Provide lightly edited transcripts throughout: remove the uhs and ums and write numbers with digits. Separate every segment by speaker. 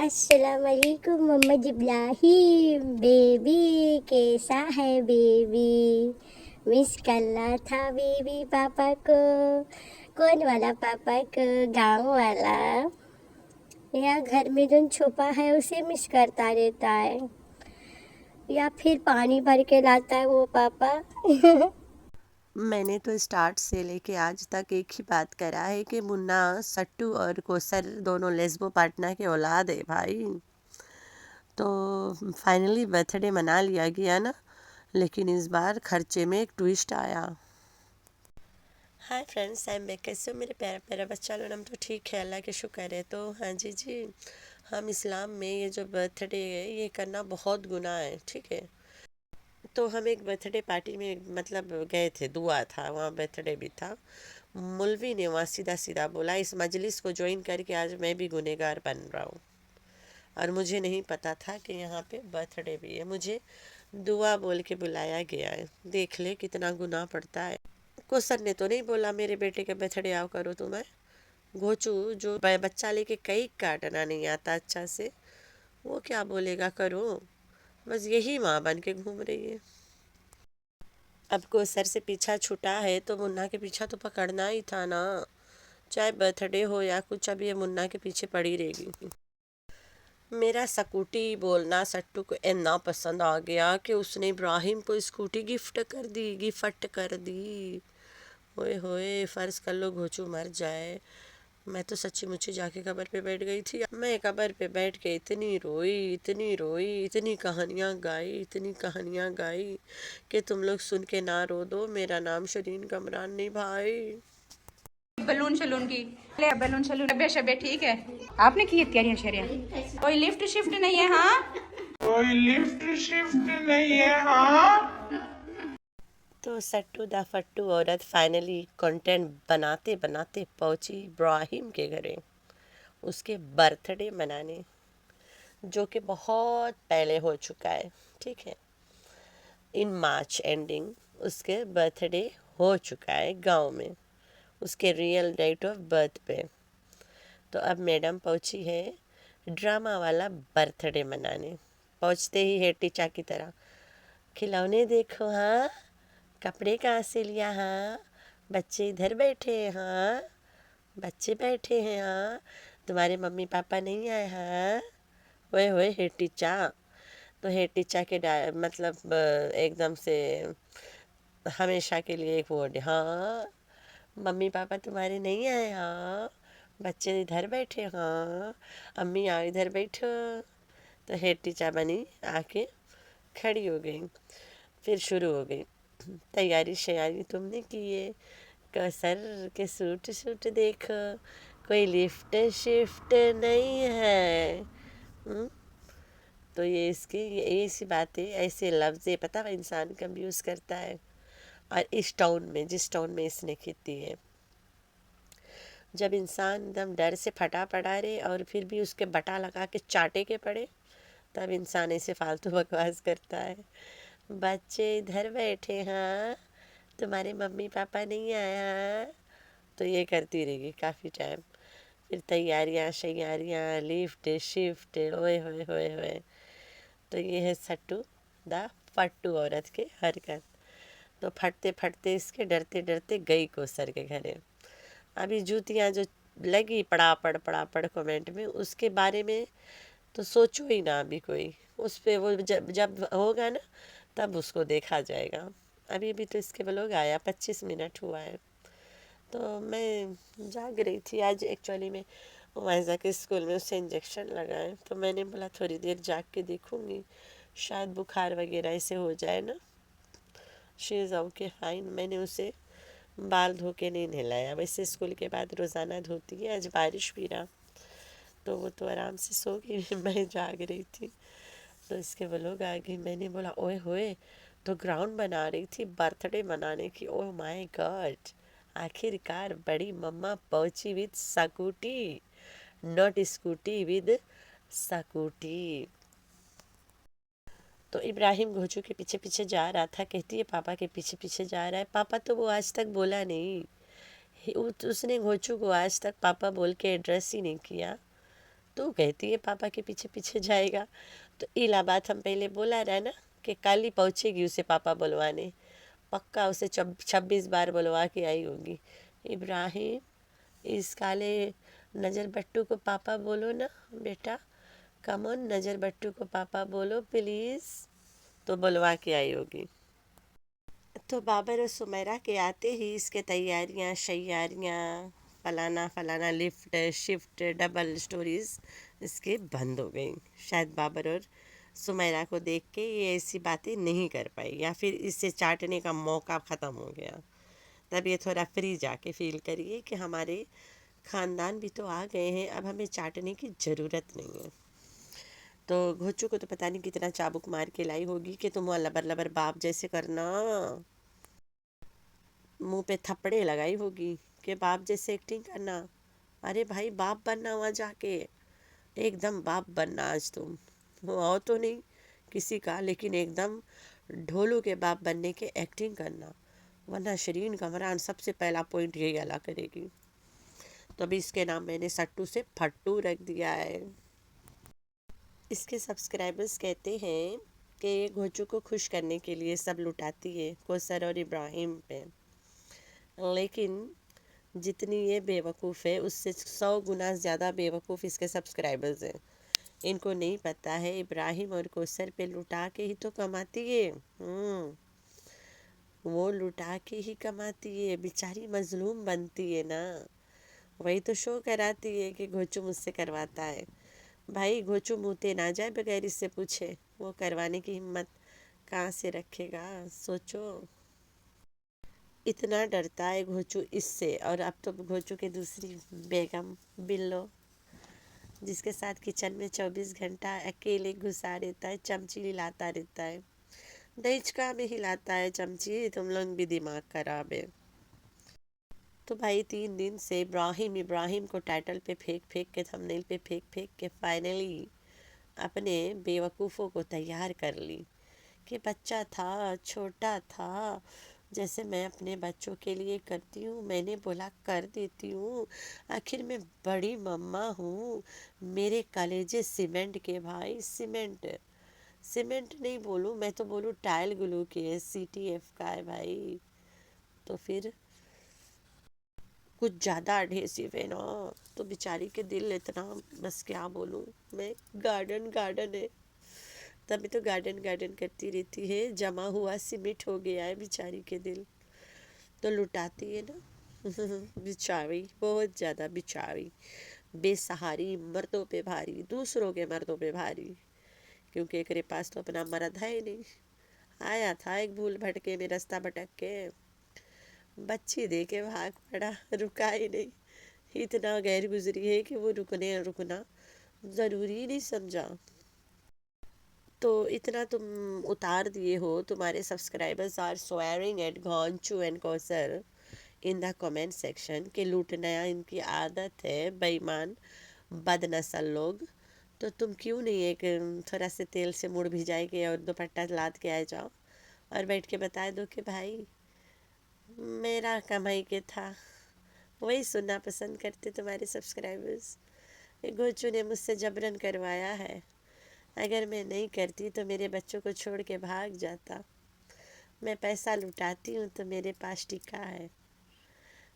Speaker 1: السلام علیکم محمد ابراہیم بیبی کیسا ہے بیبی؟ مس کرنا تھا بیبی پاپا کو. کون والا پاپا کو؟ گاؤں والا یا گھر میں جو چھپا ہے اسے مس کرتا رہتا ہے یا پھر پانی بھر کے لاتا ہے وہ پاپا؟
Speaker 2: میں نے تو اسٹارٹ سے لے کے آج تک ایک ہی بات کرا ہے کہ منا سٹو اور کوثر دونوں لیسبو پارٹنر کے اولاد ہے بھائی. تو فائنلی برتھ ڈے منا لیا گیا نا، لیکن اس بار خرچے میں ایک ٹویسٹ آیا. High friends, I am back. کیسے ہو میرے پیارا پیارا بچہ لوگ؟ ہم تو ٹھیک ہے، اللہ کے شکر ہے. تو ہاں جی ہم اسلام میں یہ جو برتھ ڈے ہے یہ کرنا بہت گناہ ہے، ٹھیک ہے. تو ہم ایک برتھ ڈے پارٹی میں مطلب گئے تھے، دعا تھا وہاں، برتھ ڈے بھی تھا. مولوی نے وہاں سیدھا سیدھا بولا اس مجلس کو جوائن کر کے آج میں بھی گنہگار بن رہا ہوں. اور مجھے نہیں پتا تھا کہ یہاں پہ برتھ ڈے بھی ہے. مجھے دعا بول کے بلایا گیا ہے. دیکھ لے کتنا گناہ پڑتا ہے. کوثر نے تو نہیں بولا میرے بیٹے کے برتھ ڈے آؤ کرو تمہیں. گھوچو جو بچہ لے کے کیک کاٹنا نہیں آتا اچھا سے، وہ کیا بولے گا کرو. بس یہی ماں بن کے گھوم رہی ہے. اب کوثر سے پیچھا چھٹا ہے تو منا کے پیچھا تو پکڑنا ہی تھا نا. چاہے برتھ ڈے ہو یا کچھ، اب یہ منا کے پیچھے پڑی رہے گی. میرا سکوٹی بولنا سٹو کو اتنا پسند آ گیا کہ اس نے ابراہیم کو اسکوٹی گفٹ کر دی. ہوئے ہوئے فرض کر لو گھوچو مر جائے. میں تو سچی مچی جا کے قبر پہ بیٹھ گئی تھی. میں قبر پہ بیٹھ کے اتنی روئی اتنی کہانیاں گائی کہ تم لوگ سن کے نہ رو دو. میرا نام شرین کمران نہیں بھائی.
Speaker 3: بلون شلون کی بلون شلون شبے شبے ٹھیک ہے. آپ نے کی تیاریاں شریعہ؟ کوئی لفٹ شفٹ نہیں ہے؟ ہاں.
Speaker 2: تو سٹو دا فٹو عورت فائنلی کنٹینٹ بناتے بناتے پہنچی ابراہیم کے گھرے، اس کے برتھ ڈے منانے، جو کہ بہت پہلے ہو چکا ہے، ٹھیک ہے. ان مارچ اینڈنگ اس کے برتھ ڈے ہو چکا ہے گاؤں میں، اس کے ریئل ڈیٹ آف برتھ پہ. تو اب میڈم پہنچی ہے ڈرامہ والا برتھ ڈے منانے. پہنچتے ہی ہیٹی چا کی طرح، کھلونے دیکھو ہاں، کپڑے کہاں سے لیا ہاں، بچے ادھر بیٹھے ہیں ہاں، بچے بیٹھے ہیں ہاں، تمہارے ممی پاپا نہیں آئے ہاں. ہوئے ہوئے ہیٹی چا. تو ہیٹی چا کے مطلب ایک دم سے ہمیشہ کے لیے ایک ورڈ، ہاں ممی پاپا تمہارے نہیں آئے ہاں، بچے ادھر بیٹھے ہاں، امی آؤ ادھر بیٹھو. تو ہیٹی چا بنی آ کے کھڑی ہو گئی. پھر شروع ہو گئی تیاری شیاری تم نے کی ہے. کوثر کے سوٹ دیکھو، کوئی لفٹ شفٹ نہیں ہے. تو یہ اس کی ایسی باتیں، ایسے لفظ پتہ انسان کم یوز کرتا ہے. اور اس ٹاؤن میں، جس ٹاؤن میں اس نے کھیتی ہے، جب انسان ایک دم ڈر سے پھٹا پڑا رہے اور پھر بھی اس کے بٹا لگا کے چاٹے کے پڑے، تب انسان ایسے فالتو بکواس کرتا ہے. بچے ادھر بیٹھے ہاں، تمہارے ممی پاپا نہیں آئے ہاں. تو یہ کرتی رہے گی کافی ٹائم. پھر تیاریاں شیاریاں، لفٹ شفٹ، ہوئے ہوئے ہوئے ہوئے. تو یہ ہے سٹو دا فٹو عورت کے حرکت. تو پھٹتے پھٹتے اس کے ڈرتے ڈرتے گئی کوثر کے گھرے. ابھی جوتیاں جو لگی پڑا پڑ کومنٹ میں، اس کے بارے میں تو سوچو ہی نا ابھی کوئی. اس پہ وہ جب ہوگا نا تب اس کو دیکھا جائے گا. ابھی تو اس کے بلوگ آیا 25 منٹ ہوا ہے. تو میں جاگ رہی تھی آج ایکچولی میں وائزا کے اسکول میں اسے انجیکشن لگائے، تو میں نے بولا تھوڑی دیر جاگ کے دیکھوں گی، شاید بخار وغیرہ ایسے ہو جائے نا. شی از اوکے فائن. میں نے اسے بال دھو کے نہیں نہلایا، ویسے اسکول کے بعد روزانہ دھوتی ہے. آج بارش بھی رہا تو وہ تو آرام سے سو گئی. میں جاگ رہی تھی تو اس کے وہ لوگ آ گئی. میں نے بولا اوئے ہوئے، تو گراؤنڈ بنا رہی تھی برتھ ڈے منانے کی. اوہ مائی گاڈ، آخر کار بڑی مما پہنچی ود سکوٹی، ناٹ اسکوٹی، ود سکوٹی. تو ابراہیم گھوچو کے پیچھے پیچھے جا رہا تھا. کہتی ہے پاپا کے پیچھے پیچھے جا رہا ہے. پاپا تو وہ آج تک بولا نہیں، اس نے گھوچو کو آج تک پاپا بول کے ایڈریس ہی نہیں کیا. तू कहती है पापा के पीछे पीछे जाएगा, तो इलाहाबाद हम पहले बोला रहा ना कि कल ही पहुँचेगी उसे पापा बुलवाने, पक्का उसे 26 बार बुलवा के आई होगी। इब्राहिम, इस काले नज़र बट्टू को पापा बोलो ना बेटा, कम ऑन नज़र बट्टू को पापा बोलो प्लीज़, तो बुलवा के आई होगी। तो बाबर और सुमेरा के आते ही इसके तैयारियां शैयारियां फलाना फलाना लिफ्ट शिफ्ट डबल स्टोरीज इसके बंद हो गई। शायद बाबर और सुमेरा को देख के ये ऐसी बातें नहीं कर पाई, या फिर इससे चाटने का मौका ख़त्म हो गया। तब ये थोड़ा फ्री जाके फील करिए कि हमारे ख़ानदान भी तो आ गए हैं, अब हमें चाटने की ज़रूरत नहीं है। तो घोचू को तो पता नहीं कितना चाबुक मार के लाई होगी कि तुम लबर लबर बाप जैसे करना, मुंह पे थप्पड़े लगाई होगी कि बाप जैसे एक्टिंग करना। अरे भाई बाप बनना वहाँ जाके, एकदम बाप बनना आज तुम। वो आओ तो नहीं किसी का, लेकिन एकदम ढोलू के बाप बनने के एक्टिंग करना, वरना शरीन कमरान सबसे पहला पॉइंट यही अला करेगी। तो अभी इसके नाम मैंने सट्टू से फट्टू रख दिया है। इसके सब्सक्राइबर्स कहते हैं कि ये घोचू को खुश करने के लिए सब लुटाती है कौसर और इब्राहिम पे, लेकिन जितनी ये बेवकूफ़ है उससे 100 गुना ज़्यादा बेवकूफ़ इसके सब्सक्राइबर्स हैं। इनको नहीं पता है इब्राहिम और कौसर पे लुटा के ही तो कमाती है। वो लुटा के ही कमाती है, बेचारी मजलूम बनती है ना, वही तो शो कराती है कि घोचू मुझसे करवाता है। भाई घोचू मुँहते ना जाए बगैर इससे पूछे, वो करवाने की हिम्मत कहाँ से रखेगा, सोचो। इतना डरता है घोचू इससे, और अब तो घोचू के दूसरी बेगम बिल्लो, जिसके साथ किचन में 24 घंटा अकेले घुसा रहता है, चमची हिलाता रहता है, दहिचका में हिलाता है चमची, तुम लोग भी दिमाग खराब है। तो भाई 3 दिन से इब्राहिम इब्राहिम को टाइटल पे फेंक फेंक के, थंबनेल पे फेंक फेंक के फाइनली अपने बेवकूफ़ों को तैयार कर ली कि बच्चा था, छोटा था, जैसे मैं अपने बच्चों के लिए करती हूँ, मैंने बोला कर देती हूँ, आखिर मैं बड़ी मम्मा हूँ। मेरे कलेजे सीमेंट के भाई, सीमेंट सीमेंट नहीं बोलूँ मैं तो बोलूँ टाइल ग्लू के है, CTF का है भाई। तो फिर कुछ ज़्यादा एडहेसिव है ना, तो बेचारी के दिल इतना, बस क्या बोलूँ मैं, गार्डन गार्डन है, तभी तो गार्डन गार्डन करती रहती है, जमा हुआ सीमेंट हो गया है बेचारी के दिल, तो लुटाती है ना। बेचारी बहुत ज़्यादा बेचारी, बेसहारी, मर्दों पे भारी, दूसरों के मर्दों पे भारी, क्योंकि एकरे पास तो अपना मर्द है ही नहीं। आया था एक भूल भटके में रास्ता भटक के, बच्ची दे के भाग पड़ा, रुका ही नहीं। इतना गैर गुजरी है कि वो रुकना ज़रूरी नहीं समझा। तो इतना तुम उतार दिए हो, तुम्हारे subscribers are swearing at ghonchu and Kausar in the comment section कि लूटना इनकी आदत है, बेईमान बदनस्ल लोग। तो तुम क्यों नहीं एक थोड़ा से तेल से मुड़ भिजाएंगे और दुपट्टा लाद के आ जाओ और बैठ के बता दो कि भाई मेरा कमाई के था। वही सुनना पसंद करते तुम्हारे सब्सक्राइबर्स। गोचू ने मुझसे जबरन करवाया है, अगर मैं नहीं करती तो मेरे बच्चों को छोड़ के भाग जाता। मैं पैसा लुटाती हूँ तो मेरे पास टिका है,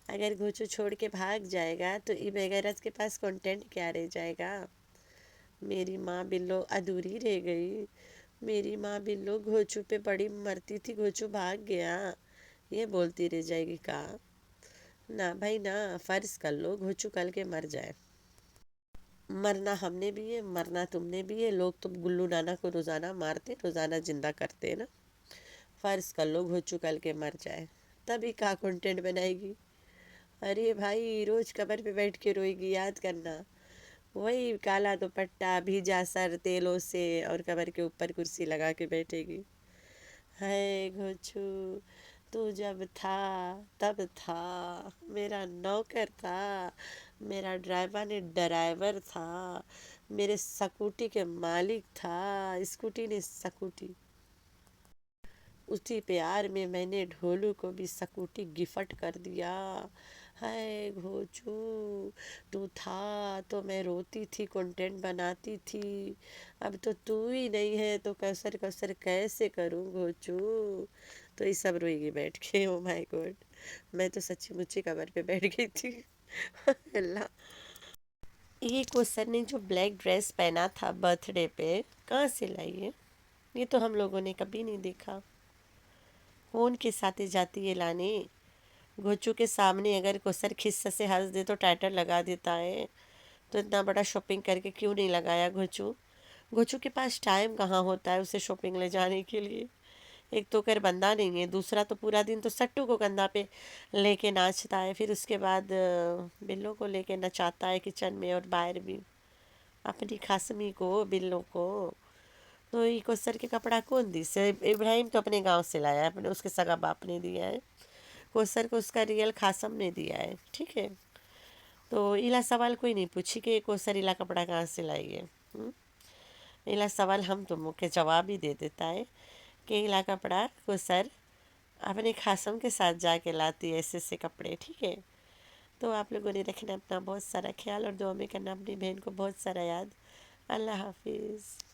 Speaker 2: अगर घोचू छोड़ के भाग जाएगा तो ई बेगैरत के पास कंटेंट क्या रह जाएगा। मेरी माँ बिल्लो अधूरी रह गई, मेरी माँ बिल्लो घोचू पे बड़ी मरती थी, घोचू भाग गया, ये बोलती रह जाएगी का। ना भाई ना, फर्ज कर लो घोचू कल के मर जाए, मरना हमने भी है, मरना तुमने भी है। लोग तो गुल्लू नाना को रोज़ाना मारते, रोज़ाना जिंदा करते हैं ना। फर्ज कर लो घोचू कल के मर जाए, तभी का कंटेंट बनाएगी। अरे भाई रोज कबर पे बैठ के रोएगी, याद करना, वही काला दुपट्टा भीजा सर तेलों से, और कबर के ऊपर कुर्सी लगा के बैठेगी। है घोचू, तू जब था तब था, मेरा नौकर था, मेरा ड्राइवर था, मेरे स्कूटी के मालिक था, स्कूटी ने स्कूटी, उसी प्यार में मैंने ढोलू को भी स्कूटी गिफ्ट कर दिया। हाय घोचू, तू था तो मैं रोती थी, कंटेंट बनाती थी, अब तो तू ही नहीं है तो कसर कसर कैसे करूं घोचू। तो ये सब रोएगी बैठ के। ओ माय गॉड, मैं तो सच्ची मुच्ची कमर पे बैठ गई थी। अल्लाह। ये क्वेश्चन ने जो ब्लैक ड्रेस पहना था बर्थडे पे, कहाँ से लाई है? ये तो हम लोगों ने कभी नहीं देखा। कौन के साथ जाती है लाने? घोचू के सामने अगर कोसर खिस्सा से हंस दे तो टाइटल लगा देता है। तो इतना बड़ा शॉपिंग करके क्यों नहीं लगाया घोचू? घोचू के पास टाइम कहाँ होता है उसे शॉपिंग ले जाने के लिए। एक तो कर बंदा नहीं है, दूसरा तो पूरा दिन तो सट्टू को कंधा पे लेके नाचता है, फिर उसके बाद बिल्लो को लेके नचाता है किचन में और बाहर भी, अपनी खासमी को, बिल्लो को। तो ये कोसर के कपड़ा कौन दी से? इब्राहिम तो अपने गांव से लाया है, अपने उसके सगा बाप ने दिया है। कोसर को उसका रियल खासम ने दिया है, ठीक है। तो इला सवाल कोई नहीं पूछी कि कोसर इला कपड़ा कहाँ से लाई है। इला सवाल हम तुम के जवाब ही दे देता है कि इला कपड़ा कोसर अपने खासम के साथ जाके लाती है ऐसे ऐसे कपड़े, ठीक है। तो आप लोगों ने रखना अपना बहुत सारा ख्याल और दुआ में करना अपनी बहन को बहुत सारा याद। अल्लाह हाफिज़।